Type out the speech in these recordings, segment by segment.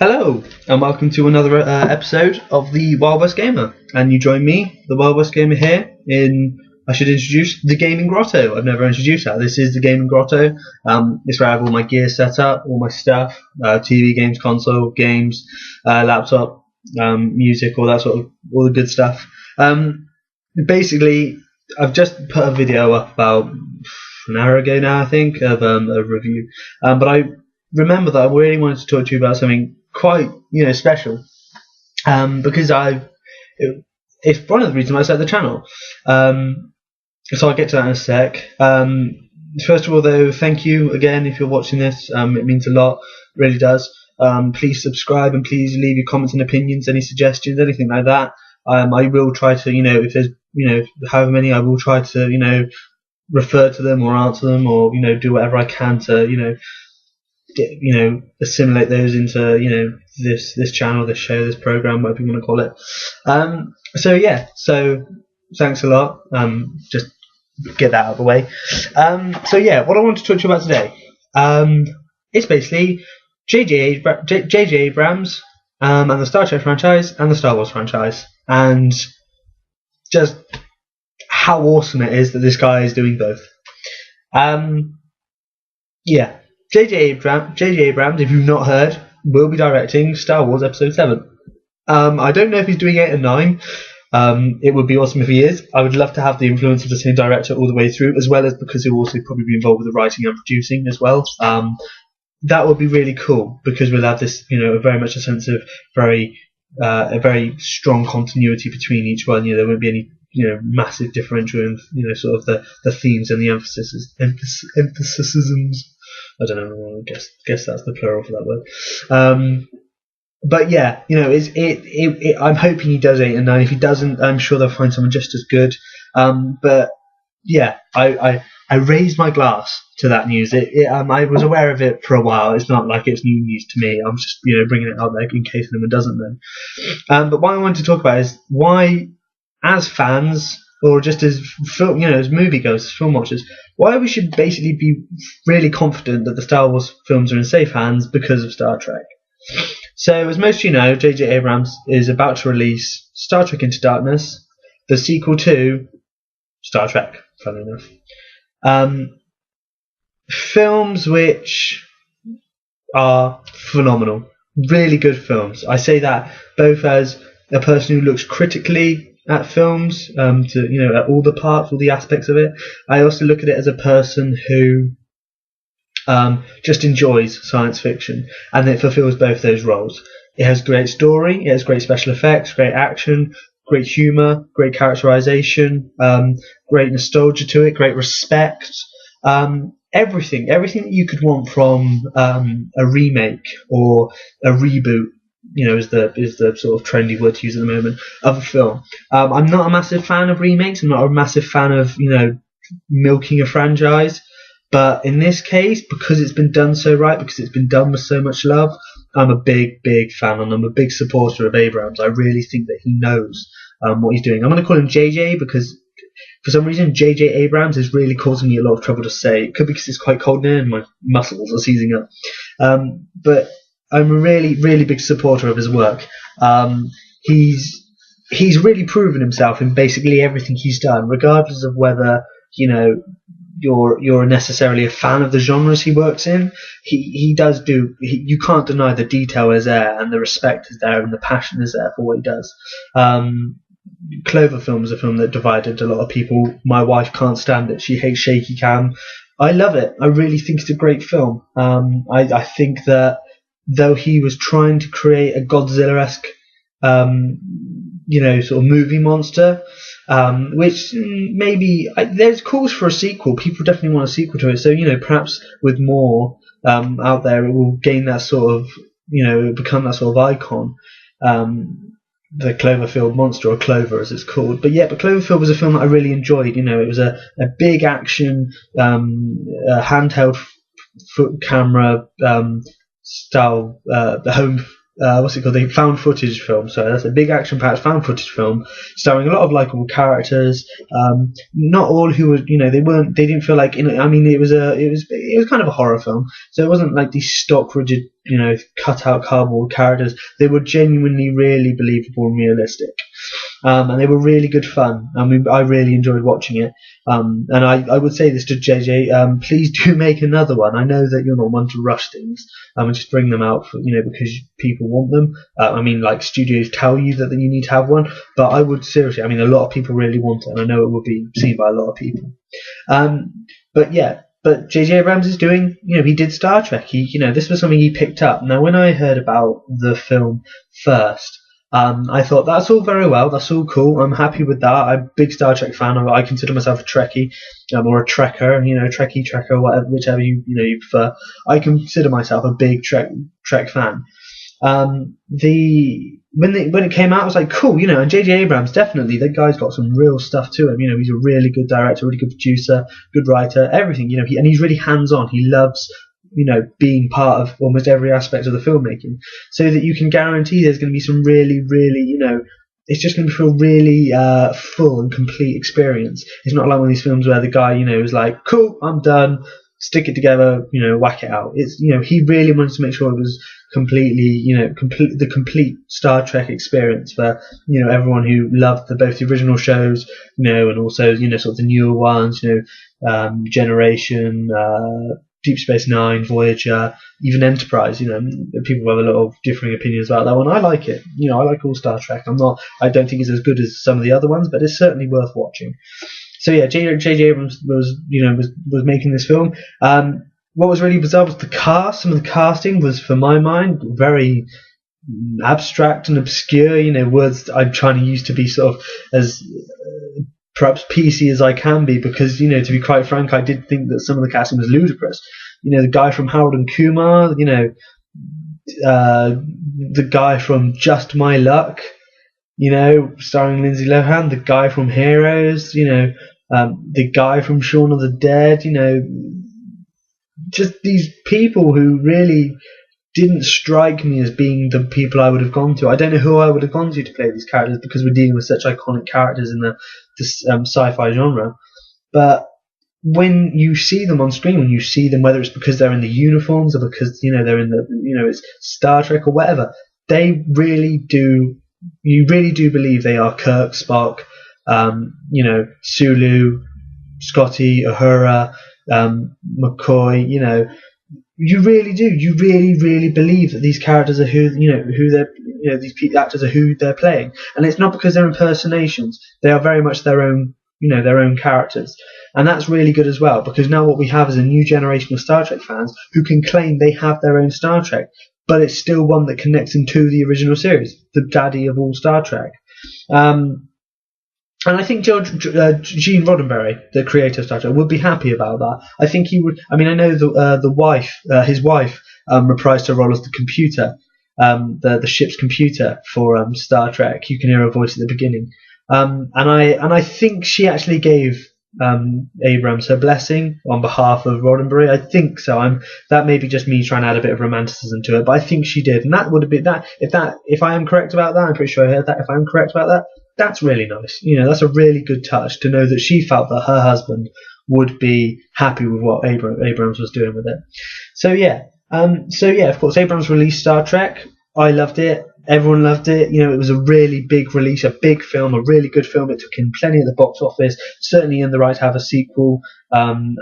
Hello, and welcome to another episode of the WildWestGamer. And you join me, the WildWestGamer, here I should introduce the Gaming Grotto. I've never introduced that. This is the Gaming Grotto. It's where I have all my gear set up, all my stuff, TV, games, console, games, laptop, music, all that all the good stuff. Basically, I've just put a video up about an hour ago now, I think, of a review. But I remember that I really wanted to talk to you about something quite special, because it's one of the reasons why I started the channel. So I'll get to that in a sec. First of all, though, thank you again if you're watching this. It means a lot, really does. Please subscribe and please leave your comments and opinions, any suggestions, anything like that. I will try to, if there's however many, I will try to refer to them or answer them, or do whatever I can to assimilate those into this channel, this show, this program, whatever you want to call it. So thanks a lot. Just get that out of the way. What I want to talk to you about today, it's basically J.J Abrams and the Star Trek franchise and the Star Wars franchise, and just how awesome it is that this guy is doing both. J.J Abrams, if you've not heard, will be directing Star Wars Episode 7. I don't know if he's doing 8 and 9. It would be awesome if he is. I would love to have the influence of the same director all the way through, as well as because he'll also probably be involved with the writing and producing as well. That would be really cool, because we'll have this, very much a sense of a very strong continuity between each one. There won't be any massive differential in sort of the themes and the emphasis. I don't know. I guess that's the plural for that word. But yeah, I'm hoping he does 8 and 9. If he doesn't, I'm sure they'll find someone just as good. But yeah, I raised my glass to that news. I was aware of it for a while. It's not like it's new news to me. I'm just bringing it out there in case anyone doesn't know. But what I wanted to talk about is why, as fans, or just as film, as moviegoers, as film watchers, why we should basically be really confident that the Star Wars films are in safe hands because of Star Trek. So, as most of you know, J.J. Abrams is about to release Star Trek Into Darkness, the sequel to Star Trek, funnily enough. Films which are phenomenal, really good films. I say that both as a person who looks critically at films, at all the parts, all the aspects of it. I also look at it as a person who just enjoys science fiction, and it fulfills both those roles. It has great story, it has great special effects, great action, great humour, great characterization, great nostalgia to it, great respect, everything that you could want from a remake or a reboot, is the sort of trendy word to use at the moment, of a film. I'm not a massive fan of remakes. I'm not a massive fan of milking a franchise. But in this case, because it's been done so right, because it's been done with so much love, I'm a big fan, and I'm a big supporter of Abrams. I really think that he knows what he's doing. I'm going to call him JJ because for some reason J.J. Abrams is really causing me a lot of trouble to say. It could be because it's quite cold in here and my muscles are seizing up. But I'm a really big supporter of his work. He's really proven himself in basically everything he's done, regardless of whether you're necessarily a fan of the genres he works in. He does do. You can't deny the detail is there, and the respect is there, and the passion is there for what he does. Cloverfield is a film that divided a lot of people. My wife can't stand it. She hates shaky cam. I love it. I really think it's a great film. I think that though he was trying to create a Godzilla-esque, sort of movie monster, which maybe there's calls for a sequel. People definitely want a sequel to it. So perhaps with more out there, it will gain that sort of, become that sort of icon. The Cloverfield monster, or Clover as it's called. But Cloverfield was a film that I really enjoyed. It was a big action, handheld foot camera style, the home, what's it called? The found footage film. So that's a big action-packed found footage film, starring a lot of likable characters. Not all who were, they didn't feel like, it was kind of a horror film. So it wasn't like these stock rigid cut out cardboard characters. They were genuinely really believable and realistic. And they were really good fun. I really enjoyed watching it. And I would say this to JJ, please do make another one. I know that you're not one to rush things, and just bring them out because people want them. Like studios tell you that you need to have one, but I would seriously, a lot of people really want it, and I know it will be seen by a lot of people. But J.J. Abrams is doing, he did Star Trek. This was something he picked up. Now, when I heard about the film first, I thought, that's all very well, that's all cool, I'm happy with that. I'm a big Star Trek fan. I consider myself a Trekkie, or a Trekker, Trekkie, Trekker, whatever, whichever you prefer. I consider myself a big Trek fan. When it came out, I was like, cool, and J.J. Abrams, definitely, that guy's got some real stuff to him. He's a really good director, really good producer, good writer, everything, and he's really hands-on. He loves being part of almost every aspect of the filmmaking, so that you can guarantee there's going to be some really, really, it's just going to feel really full and complete experience. It's not like one of these films where the guy, is like, cool, I'm done, stick it together, whack it out. It's, he really wanted to make sure it was completely, the complete Star Trek experience for, everyone who loved both the original shows, and also, sort of the newer ones, Generation, Deep Space Nine, Voyager, even Enterprise. People have a lot of differing opinions about that one. I like it. I like all Star Trek. I don't think it's as good as some of the other ones, but it's certainly worth watching. So yeah, J.J. Abrams was making this film. What was really bizarre was the cast. Some of the casting was, for my mind, very abstract and obscure. Words I'm trying to use to be sort of as perhaps PC as I can be, because to be quite frank, I did think that some of the casting was ludicrous. The guy from Harold and Kumar, the guy from Just My Luck, starring Lindsay Lohan, the guy from Heroes, the guy from Shaun of the Dead, just these people who really didn't strike me as being the people I would have gone to. I don't know who I would have gone to play these characters, because we're dealing with such iconic characters in the sci-fi genre. But when you see them on screen, when you see them, whether it's because they're in the uniforms or because they're in the it's Star Trek or whatever, they really do. You really do believe they are Kirk, Spock, Sulu, Scotty, Uhura, McCoy. You really do. You really, really believe that these characters are who these actors are who they're playing, and it's not because they're impersonations. They are very much their own, their own characters, and that's really good as well. Because now what we have is a new generation of Star Trek fans who can claim they have their own Star Trek, but it's still one that connects them to the original series, the daddy of all Star Trek. And I think Gene Roddenberry, the creator of Star Trek, would be happy about that. I think he would. I know the wife, his wife, reprised her role as the computer, the ship's computer for Star Trek. You can hear her voice at the beginning, and I think she actually gave Abrams her blessing on behalf of Roddenberry. I think so. That may be just me trying to add a bit of romanticism to it, but I think she did, and that would have been that. If I am correct about that, I'm pretty sure I heard that. If I am correct about that, that's really nice. That's a really good touch to know that she felt that her husband would be happy with what Abrams was doing with it. So yeah, of course, Abrams released Star Trek. I loved it. Everyone loved it. It was a really big release, a big film, a really good film. It took in plenty at the box office, certainly earned the right to have a sequel. And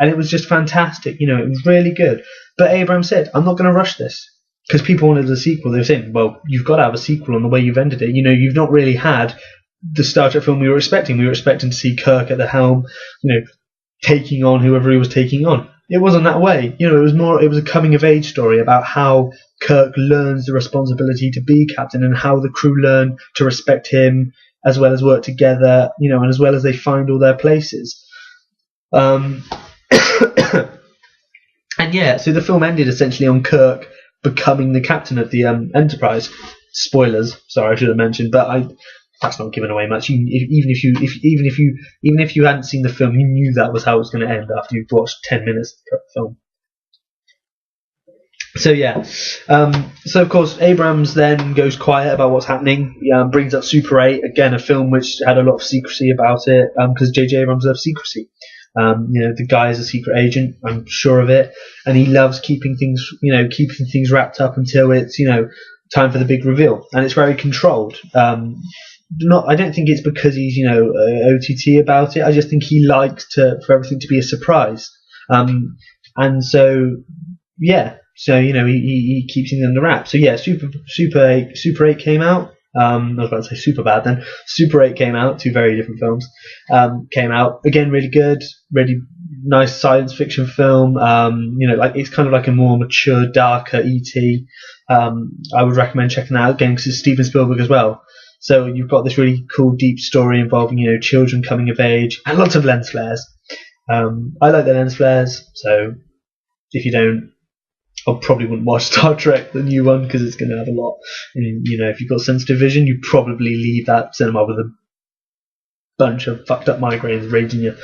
it was just fantastic. It was really good. But Abrams said, I'm not going to rush this. Because people wanted a sequel. They were saying, well, you've got to have a sequel on the way you've ended it. You've not really had the Star Trek film we were expecting. We were expecting to see Kirk at the helm, taking on whoever he was taking on. It wasn't that way. It was a coming of age story about how Kirk learns the responsibility to be captain, and how the crew learn to respect him, as well as work together, and as well as they find all their places. And yeah, so the film ended essentially on Kirk becoming the captain of the Enterprise. Spoilers, sorry, I should have mentioned, but that's not giving away much. Even if you hadn't seen the film, you knew that was how it was going to end after you'd watched 10 minutes of the film. So yeah, so of course Abrams then goes quiet about what's happening. Brings up Super 8, again a film which had a lot of secrecy about it, because J.J. Abrams loves secrecy. The guy is a secret agent, I'm sure of it, and he loves keeping things wrapped up until it's time for the big reveal, and it's very controlled. I don't think it's because he's OTT about it. I just think he likes for everything to be a surprise, and so yeah. So he keeps things under wraps. So yeah, Super 8 came out. I was about to say Superbad then. Super 8 came out. Two very different films came out. Again, really good, really nice science fiction film. It's kind of like a more mature, darker E.T. I would recommend checking that out again because it's Steven Spielberg as well. So you've got this really cool, deep story involving children coming of age and lots of lens flares. I like the lens flares, so if you don't, I probably wouldn't watch Star Trek, the new one, because it's going to have a lot. And, if you've got sensitive vision, you probably leave that cinema with a bunch of fucked up migraines raging you.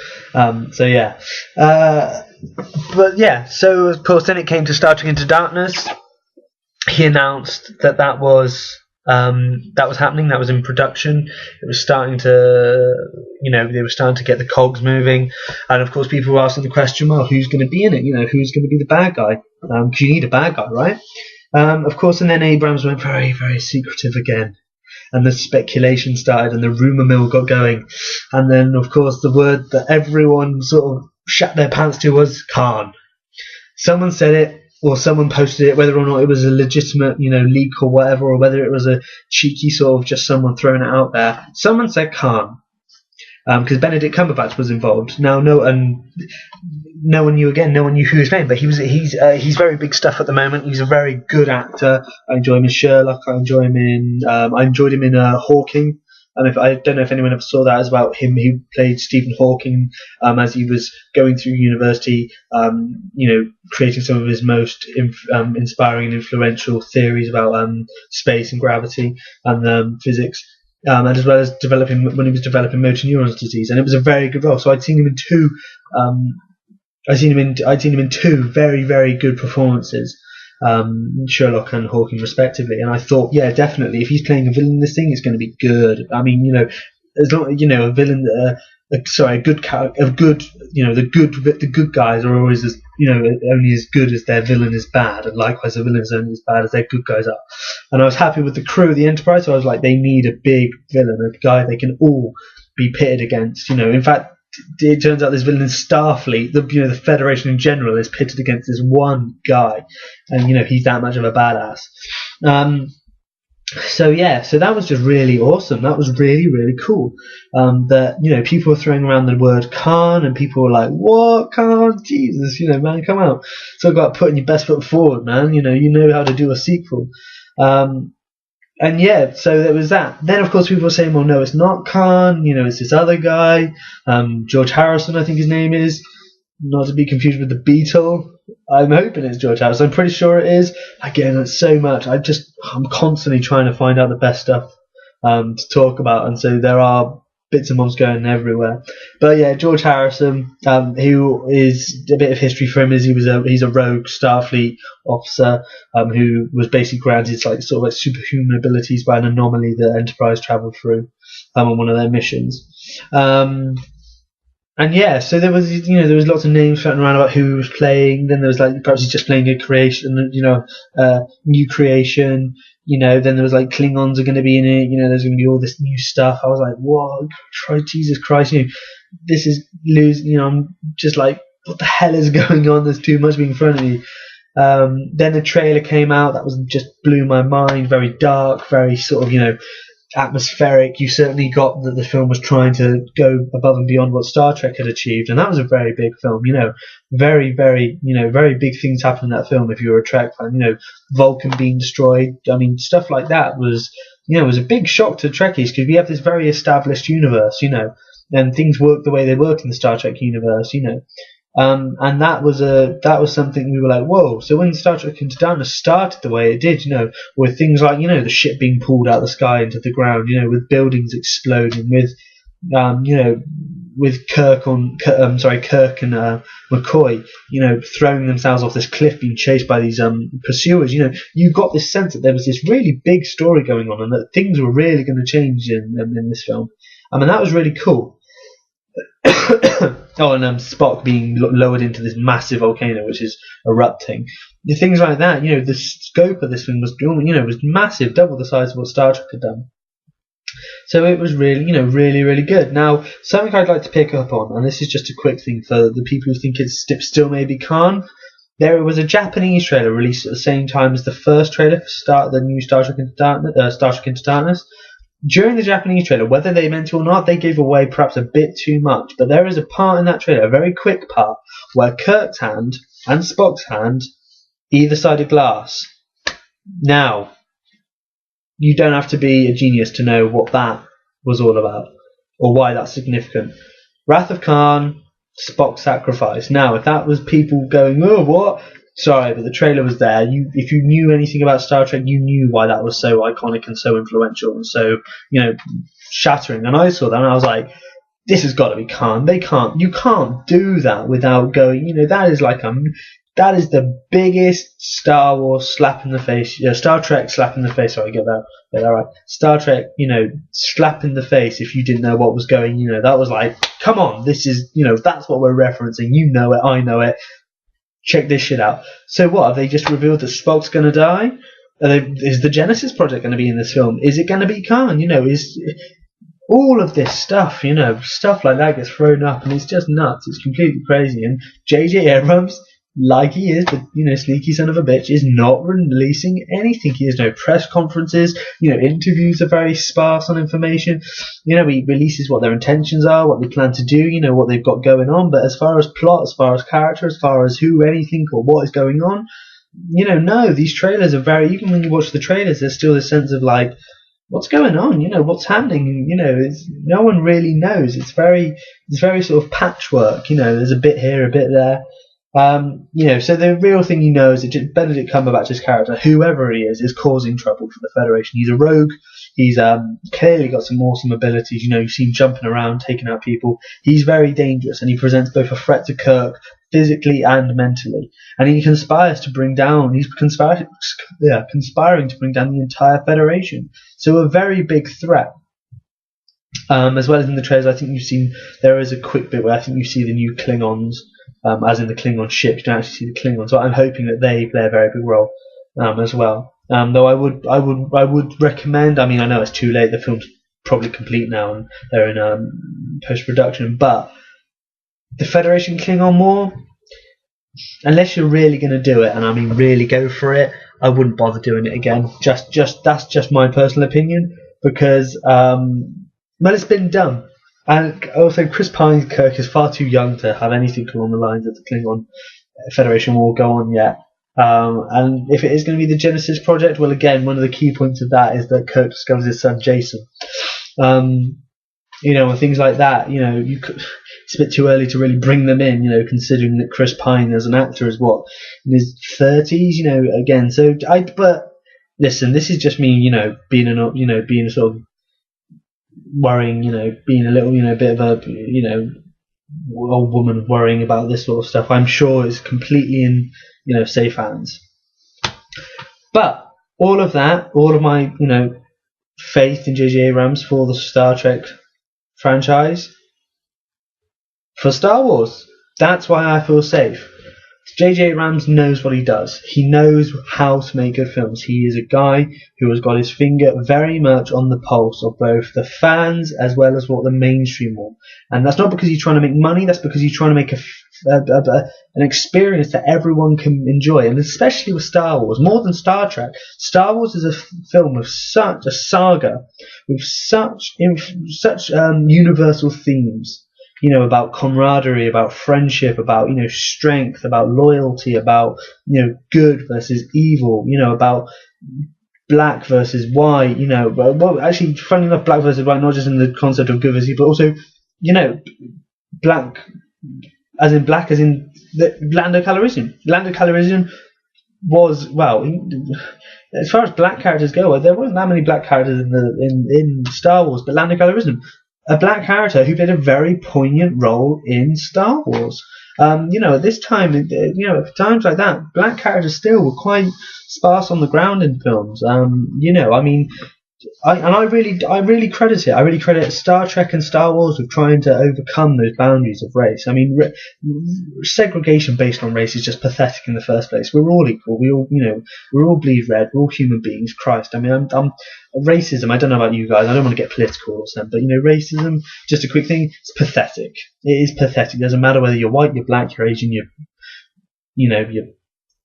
So yeah, but yeah. So of course, then it came to Star Trek Into Darkness. He announced that was happening. That was in production. It was starting to, they were starting to get the cogs moving. And of course, people were asking the question, well, who's going to be in it? Who's going to be the bad guy? Because you need a bad guy, right? Of course, and then Abrams went very, very secretive again. And the speculation started and the rumour mill got going. And then, of course, the word that everyone sort of shat their pants to was Khan. Someone said it, or someone posted it, whether or not it was a legitimate, leak or whatever, or whether it was a cheeky sort of just someone throwing it out there. Someone said Khan, because Benedict Cumberbatch was involved. Now, no one knew who his name, but he's very big stuff at the moment. He's a very good actor. I enjoy him in Sherlock. I enjoyed him in Hawking. I don't know if anyone ever saw that, as about him. He played Stephen Hawking as he was going through university, creating some of his most inspiring and influential theories about space and gravity and physics, and as well as when he was developing motor neurons disease. And it was a very good role. So I'd seen him in two. I'd seen him in two very, very good performances. Sherlock and Hawking respectively, and I thought, yeah, definitely, if he's playing a villain in this thing, it's going to be good. I mean, as long a villain, a good character, the good guys are always only as good as their villain is bad, and likewise, the villain is only as bad as their good guys are. And I was happy with the crew of the Enterprise, so I was like, they need a big villain, a guy they can all be pitted against. In fact, it turns out this villain in Starfleet, the Federation in general, is pitted against this one guy, and he's that much of a badass. So that was just really awesome. That was really, really cool. That people were throwing around the word Khan, and people were like, "What Khan? Jesus, man, come out!" So I got putting your best foot forward, man. You know how to do a sequel. And yeah, so there was that. Then, of course, people were saying, well, no, it's not Khan, it's this other guy, George Harrison, I think his name is, not to be confused with the Beatle. I'm hoping it's George Harrison. I'm pretty sure it is. Again, it's so much. I'm constantly trying to find out the best stuff to talk about, and so there are bits and bobs going everywhere. But yeah, George Harrison, who is a bit of history for him, is he's a rogue Starfleet officer who was basically granted sort of superhuman abilities by an anomaly that Enterprise travelled through on one of their missions. And yeah, so there was lots of names floating around about who was playing. Then there was perhaps he's just playing a creation, new creation. Then there was Klingons are going to be in it. There's going to be all this new stuff. I was like, whoa, Jesus Christ, this is losing. I'm just like, what the hell is going on? There's too much being in front of me. Then the trailer came out. That was just blew my mind. Very dark, very sort of atmospheric. You certainly got that the film was trying to go above and beyond what Star Trek had achieved, and that was a very big film. Very, very, very big things happened in that film. If you were a Trek fan, Vulcan being destroyed. I mean, stuff like that was, was a big shock to Trekkies, because we have this very established universe, and things work the way they work in the Star Trek universe, and that was something we were like, whoa. So when Star Trek Into Darkness started the way it did, with things like, the ship being pulled out of the sky into the ground, with buildings exploding, with Kirk and McCoy, throwing themselves off this cliff, being chased by these pursuers. You got this sense that there was this really big story going on, and that things were really going to change in this film. I mean, that was really cool. Oh, and Spock being lowered into this massive volcano which is erupting. The things like that, the scope of this thing was, was massive, double the size of what Star Trek had done. So it was really, really, really good. Now, something I'd like to pick up on, and this is just a quick thing for the people who think it's still maybe Khan. There was a Japanese trailer released at the same time as the first trailer for the new Star Trek Into Darkness. During the Japanese trailer, whether they meant to or not, they gave away perhaps a bit too much. But there is a part in that trailer, a very quick part, where Kirk's hand and Spock's hand either side of glass. Now, you don't have to be a genius to know what that was all about or why that's significant. Wrath of Khan, Spock sacrifice. Now, if that was people going, oh, what? Sorry, but the trailer was there. If you knew anything about Star Trek, you knew why that was so iconic and so influential and so, shattering. And I saw that and I was like, this has got to be Khan. You can't do that without going, that is that is the biggest Star Wars slap in the face, Star Trek slap in the face. Sorry, get that right. Star Trek, slap in the face. If you didn't know what was going, that was like, come on, this is, that's what we're referencing. You know it, I know it. Check this shit out. So what? Have they just revealed that Spock's gonna die? Is the Genesis Project going to be in this film? Is it going to be Khan? Is all of this stuff, stuff like that gets thrown up, and it's just nuts. It's completely crazy. And J.J. Abrams, like he is, the sneaky son of a bitch, is not releasing anything. He has no press conferences. Interviews are very sparse on information. He releases what their intentions are, what they plan to do, what they've got going on. But as far as plot, as far as character, as far as who, anything, or what is going on, no. These trailers are very. Even when you watch the trailers, there's still this sense of like, what's going on? What's happening? No one really knows. It's very sort of patchwork. There's a bit here, a bit there. So the real thing is that Benedict Cumberbatch's character, whoever he is causing trouble for the Federation. He's a rogue. He's clearly got some awesome abilities. You see him jumping around, taking out people. He's very dangerous, and he presents both a threat to Kirk physically and mentally. And he conspires to bring down. He's conspiring to bring down the entire Federation. So a very big threat. As well as in the trailers, I think you've seen there is a quick bit where I think you see the new Klingons. As in the Klingon ship, you don't actually see the Klingons. So I'm hoping that they play a very big role as well. Though I would recommend. I mean, I know it's too late. The film's probably complete now, and they're in post-production. But the Federation Klingon War, unless you're really going to do it, and I mean really go for it, I wouldn't bother doing it again. Just that's just my personal opinion, because it's been done. And also, Chris Pine's Kirk is far too young to have anything along the lines of the Klingon Federation War go on yet. And if it is going to be the Genesis Project, well, again, one of the key points of that is that Kirk discovers his son Jason. And things like that. It's a bit too early to really bring them in. Considering that Chris Pine as an actor is in his 30s. Again. So but listen, this is just me. Being a sort of worrying, being a little, bit of a, old woman worrying about this sort of stuff. I'm sure it's completely in, safe hands. But all of my, faith in J.J. Abrams for the Star Trek franchise, for Star Wars, that's why I feel safe. J.J. Abrams knows what he does. He knows how to make good films. He is a guy who has got his finger very much on the pulse of both the fans as well as what the mainstream want. And that's not because he's trying to make money. That's because he's trying to make an experience that everyone can enjoy. And especially with Star Wars, more than Star Trek, Star Wars is a film with such a saga, with such universal themes. About camaraderie, about friendship, about, strength, about loyalty, about, good versus evil, about black versus white, well, actually, funny enough, black versus white, not just in the concept of good versus evil, but also, black, as in the Lando Calrissian. Lando Calrissian was, well, as far as black characters go, there weren't that many black characters in Star Wars, but Lando Calrissian, a black character who played a very poignant role in Star Wars. At this time, at times like that, black characters still were quite sparse on the ground in films. I really credit it. I really credit Star Trek and Star Wars with trying to overcome those boundaries of race. I mean, segregation based on race is just pathetic in the first place. We're all equal. We all bleed red. We're all human beings. Christ, I mean, I'm racism. I don't know about you guys. I don't want to get political or something, but racism. Just a quick thing. It's pathetic. It is pathetic. It doesn't matter whether you're white, you're black, you're Asian, you're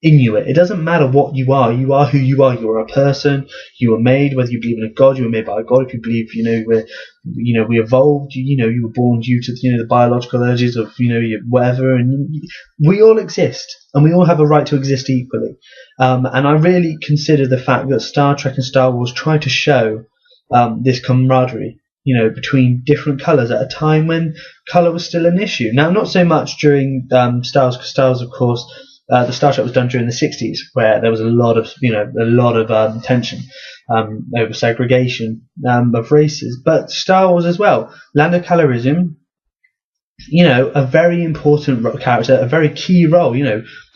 Inuit. It doesn't matter what you are. You are who you are. You are a person. You were made. Whether you believe in a god, you were made by a god. If you believe, we evolved. You were born due to the biological urges of whatever. And we all exist, and we all have a right to exist equally. And I really consider the fact that Star Trek and Star Wars try to show this camaraderie, between different colours at a time when colour was still an issue. Now, not so much during Star Wars, because Star Wars, of course. The Star Trek was done during the 60s, where there was a lot of tension over segregation of races. But Star Wars as well, Lando Calrissian, a very important character, a very key role.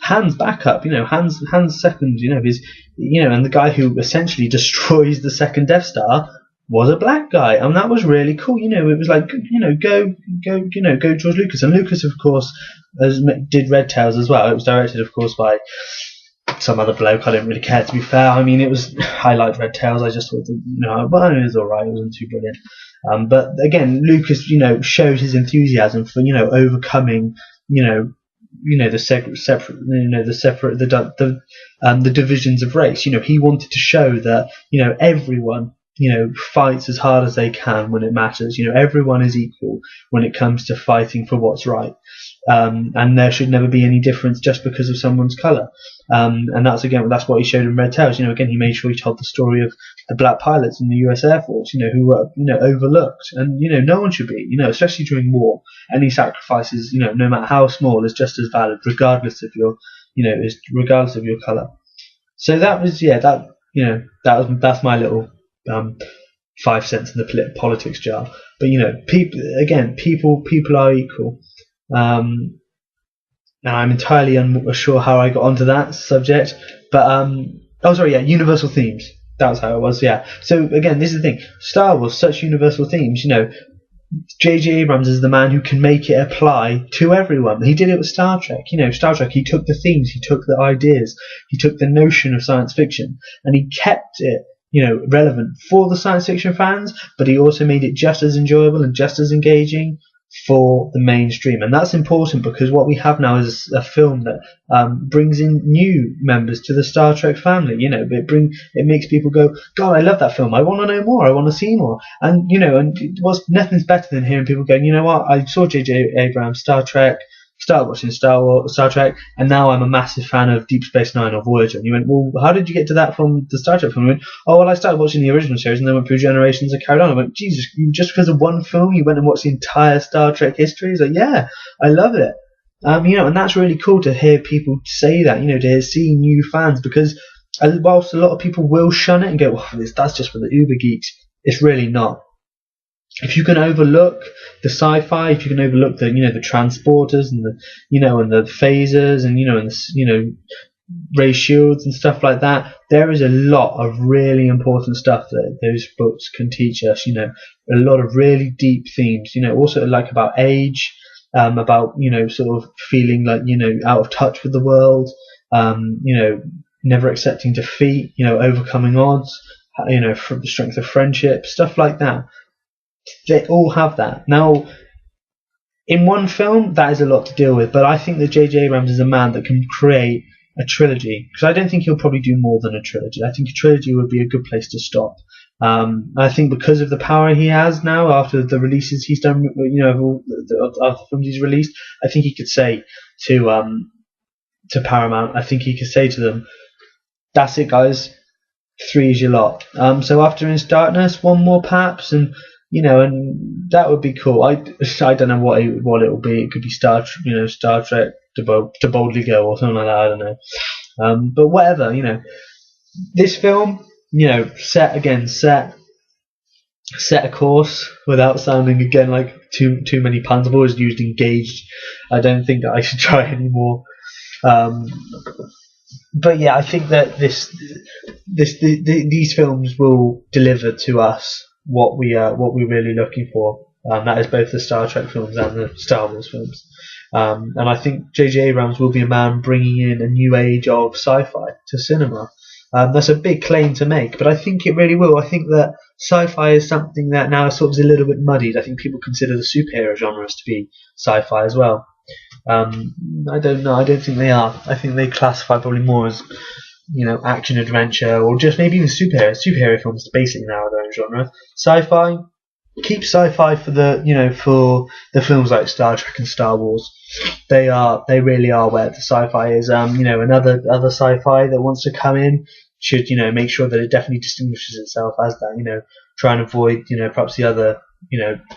Han's backup, Han's second, and the guy who essentially destroys the second Death Star was a black guy, and that was really cool. It was like, go George Lucas. And Lucas, of course, did Red Tails as well. It was directed, of course, by some other bloke. I didn't really care, to be fair. I mean, I liked Red Tails. I just thought, it was alright. It wasn't too brilliant. But again, Lucas, showed his enthusiasm for, overcoming, the divisions of race. He wanted to show that, everyone, fights as hard as they can when it matters. Everyone is equal when it comes to fighting for what's right. And there should never be any difference just because of someone's colour. And that's what he showed in Red Tails. Again, he made sure he told the story of the black pilots in the US Air Force, who were, overlooked. And, no one should be, especially during war. Any sacrifices, no matter how small, is just as valid, regardless of your, regardless of your colour. So that was, that's my little 5 cents in the politics jar. But people are equal. And I'm entirely unsure how I got onto that subject. But universal themes. That's how it was. Yeah. So again, this is the thing. Star Wars, such universal themes. J.J. Abrams is the man who can make it apply to everyone. He did it with Star Trek. Star Trek, he took the themes, he took the ideas, he took the notion of science fiction, and he kept it relevant for the science fiction fans, but he also made it just as enjoyable and just as engaging for the mainstream. And that's important, because what we have now is a film that brings in new members to the Star Trek family. It makes people go, God, I love that film. I want to know more. I want to see more. And nothing's better than hearing people going, what? I saw J.J. Abrams, Star Trek, started watching Star Trek, and now I'm a massive fan of Deep Space Nine or Voyager. And you went, well, how did you get to that from the Star Trek film? I went, oh, well, I started watching the original series and then went through generations and carried on. I went, Jesus, just because of one film you went and watched the entire Star Trek history? He's like, yeah, I love it. And that's really cool to hear people say that, to see new fans, because whilst a lot of people will shun it and go, oh, that's just for the uber geeks, it's really not. If you can overlook the sci-fi, if you can overlook the the transporters and the phasers and ray shields and stuff like that, there is a lot of really important stuff that those books can teach us. A lot of really deep themes. Also like about age, about sort of feeling like out of touch with the world. Never accepting defeat. Overcoming odds. From the strength of friendship, stuff like that. They all have that. Now, in one film, that is a lot to deal with, but I think that J.J. Abrams is a man that can create a trilogy, because I don't think he'll probably do more than a trilogy. I think a trilogy would be a good place to stop. I think because of the power he has now, after the releases he's done, of all the films he's released, I think he could say to Paramount, I think he could say to them, that's it, guys, 3 is your lot. So after In Darkness, one more perhaps, and that would be cool. I don't know what it will be. It could be Star Trek to Boldly Go or something like that. I don't know. But whatever, this film, set a course without sounding again like too many puns. I've always used engaged. I don't think that I should try anymore. But yeah, I think that these films will deliver to us what we're really looking for. That is both the Star Trek films and the Star Wars films. And I think J.J. Abrams will be a man bringing in a new age of sci-fi to cinema. That's a big claim to make, but I think it really will. I think that sci-fi is something that now sort of is a little bit muddied. I think people consider the superhero genres to be sci-fi as well. I don't know. I don't think they are. I think they classify probably more as, action adventure, or just maybe even superhero. Superhero films basically now are their own genre. Sci-fi, keep sci-fi for for the films like Star Trek and Star Wars. They really are where the sci-fi is. Another sci-fi that wants to come in should make sure that it definitely distinguishes itself as that. Try and avoid perhaps the other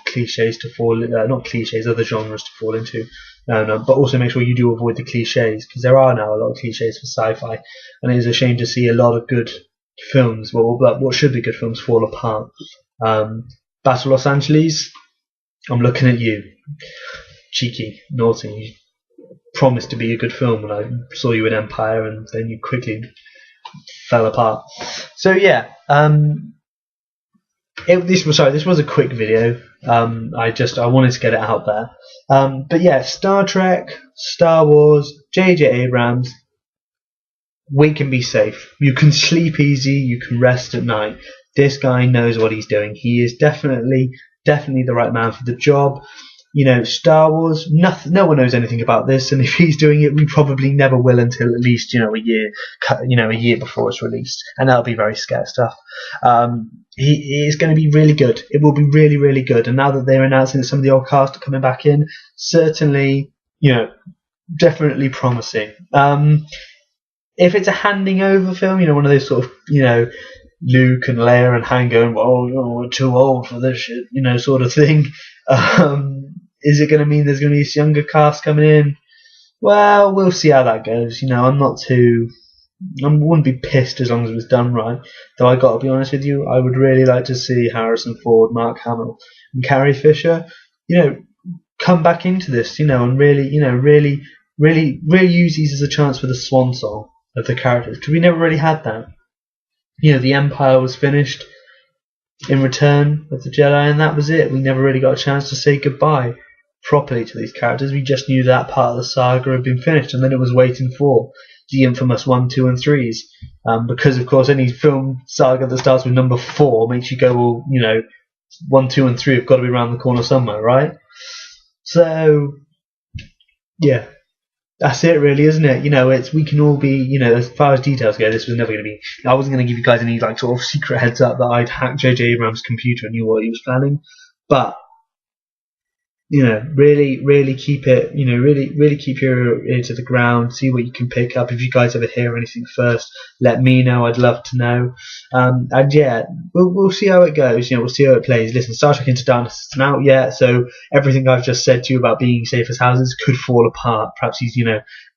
cliches to fall, not cliches, other genres to fall into. No, but also make sure you do avoid the cliches, because there are now a lot of cliches for sci-fi, and it is a shame to see a lot of good films, what should be good films, fall apart. Battle Los Angeles, I'm looking at you, cheeky, naughty. You promised to be a good film, and I saw you in Empire, and then you quickly fell apart. So yeah, this was a quick video. I wanted to get it out there. But yeah, Star Trek, Star Wars, J.J. Abrams, we can be safe. You can sleep easy, you can rest at night. This guy knows what he's doing. He is definitely the right man for the job. Star Wars, no one knows anything about this, and if he's doing it, we probably never will until at least a year before it's released, and that'll be very scary stuff. He is going to be really good. It will be really, really good. And now that they're announcing that some of the old cast are coming back in, certainly, definitely promising. If it's a handing over film, one of those sort of, Luke and Leia and Han going, well, we're too old for this shit, sort of thing. Is it going to mean there's going to be this younger cast coming in? Well, we'll see how that goes. I wouldn't be pissed as long as it was done right. Though I got to be honest with you, I would really like to see Harrison Ford, Mark Hamill, and Carrie Fisher, come back into this, and really use these as a chance for the swan song of the characters, because we never really had that. The Empire was finished in Return of the Jedi, and that was it. We never really got a chance to say goodbye properly to these characters. We just knew that part of the saga had been finished, and then it was waiting for the infamous 1, 2, and 3s. Because of course any film saga that starts with number 4 makes you go, well, 1, 2, and 3 have got to be around the corner somewhere, right? So yeah, that's it really, isn't it? We can all be, as far as details go, this was never going to be, I wasn't going to give you guys any sort of secret heads up that I'd hacked J.J. Abrams' computer and knew what he was planning, but really keep it, really keep your ear to the ground, see what you can pick up. If you guys ever hear anything first, let me know. I'd love to know. And yeah, we'll see how it goes. We'll see how it plays. Listen, Star Trek Into Darkness isn't out yet, so everything I've just said to you about being safe as houses could fall apart. Perhaps he's,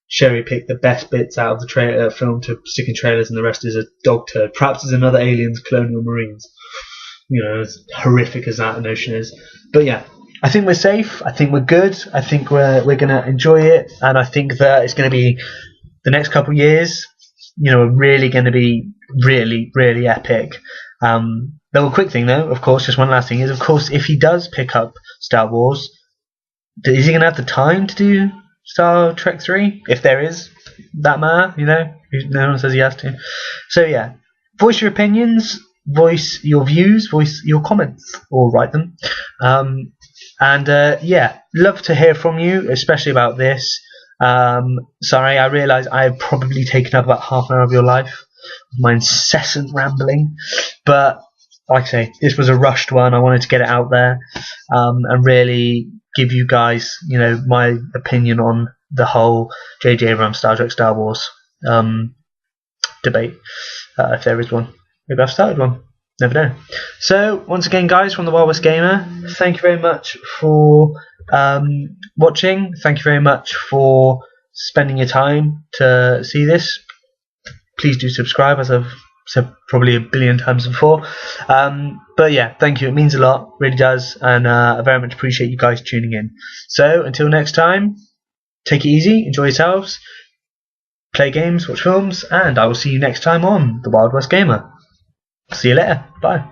cherry picked the best bits out of the film to stick in trailers, and the rest is a dog turd. Perhaps it's another Aliens, Colonial Marines. As horrific as that notion is. But yeah, I think we're safe. I think we're good. I think we're going to enjoy it, and I think that it's going to be the next couple of years. Are really going to be really, really epic. The quick thing, though, of course, just one last thing is, of course, if he does pick up Star Wars, is he going to have the time to do Star Trek 3? If there is that man, no one says he has to. So yeah, voice your opinions, voice your views, voice your comments, or write them. Yeah, love to hear from you, especially about this. Sorry, I realise I've probably taken up about half an hour of your life with my incessant rambling, but like I say, this was a rushed one. I wanted to get it out there, and really give you guys, my opinion on the whole J.J. Abrams Star Trek Star Wars debate, if there is one. Maybe I've started one. Never know. So, once again, guys, from the WildWestGamer, thank you very much for watching. Thank you very much for spending your time to see this. Please do subscribe, as I've said probably a billion times before. But yeah, thank you. It means a lot, really does, and I very much appreciate you guys tuning in. So, until next time, take it easy, enjoy yourselves. play games, watch films, and I will see you next time on the Wild West Gamer. See you later. Bye.